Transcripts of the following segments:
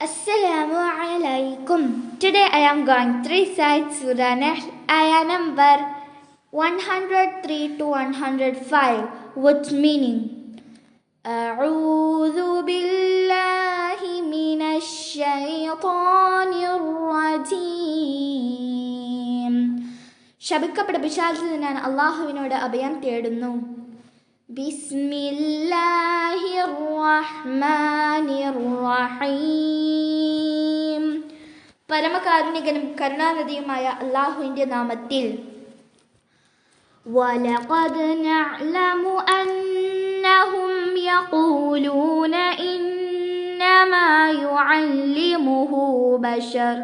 Assalamu alaikum. Today I am going to recite Surah Nahl, ayah number 103 to 105 with meaning. أعوذ بالله من الشيطان الرجيم. ശപിക്കപ്പെട്ട പിശാചിൽ നിന്നാണ് അള്ളാഹുവിനോട് അഭയം തേടുന്നു. ബിസ്മില്ലാഹിർ റഹ്മാനിർ റഹീം. പരമകാരുണികനും കരുണാനിധിയുമായ അള്ളാഹുവിൻ്റെ നാമത്തിൽ. വലഖദ് നഅലമു അന്നഹും യഖൂലൂന ഇന്നമാ യുഅല്ലിമുഹു ബശർ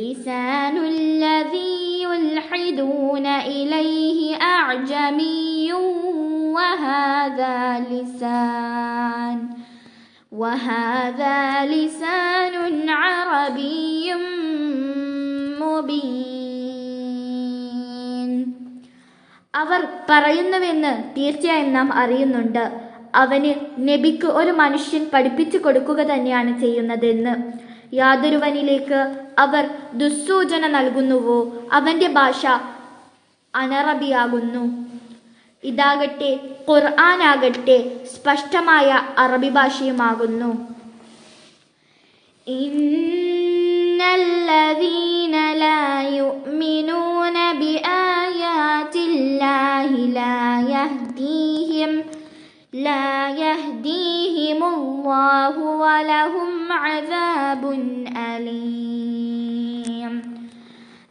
لسان الذي يلحدون إليه أعجمي وهذا لسان عربي مبين. അവർ പറയുന്നുവെന്ന് തീർച്ചയായും നാം അറിയുന്നുണ്ട്. അവന് നബിക്ക് ഒരു മനുഷ്യൻ പഠിപ്പിച്ചു കൊടുക്കുക തന്നെയാണ് ചെയ്യുന്നതെന്ന്. യാതൊരുവനിലേക്ക് അവർ ദുസ്സൂചന നൽകുന്നുവോ അവൻ്റെ ഭാഷ അനറബിയാകുന്നു. ഇതാകട്ടെ ഖുർആനാകട്ടെ സ്പഷ്ടമായ അറബി ഭാഷയുമാകുന്നു. ഇന്നല്ലദീന ലാ യുഅ്മിനൂന ബിആയാതില്ലാഹി ലാ യഹ്ദീഹിമുല്ലാഹു വലഹും അദാബുൻ അലീം.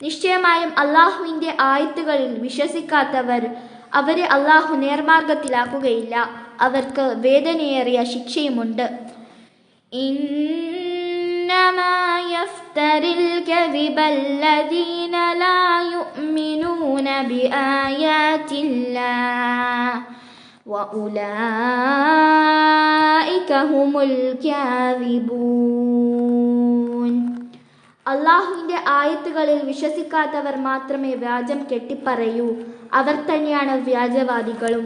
നിശ്ചയമായും അള്ളാഹുവിൻ്റെ ആയത്തുകളിൽ വിശ്വസിക്കാത്തവർ അവരെ അള്ളാഹു നേർമാർഗത്തിലാക്കുകയില്ല. അവർക്ക് വേദനയേറിയ ശിക്ഷയുമുണ്ട്. ഇന്നമാ യഫ്തരിൽ കദിബല്ലദീന ലാ യുഅ്മിനൂന ബിആയാതില്ലാഹ് വഉലൈക ഹുമുൽ കാദിബൂൻ. അള്ളാഹുവിൻ്റെ ആയത്തുകളിൽ വിശ്വസിക്കാത്തവർ മാത്രമേ വ്യാജം കെട്ടിപ്പറയൂ. അവർ തന്നെയാണ് വ്യാജവാദികളും.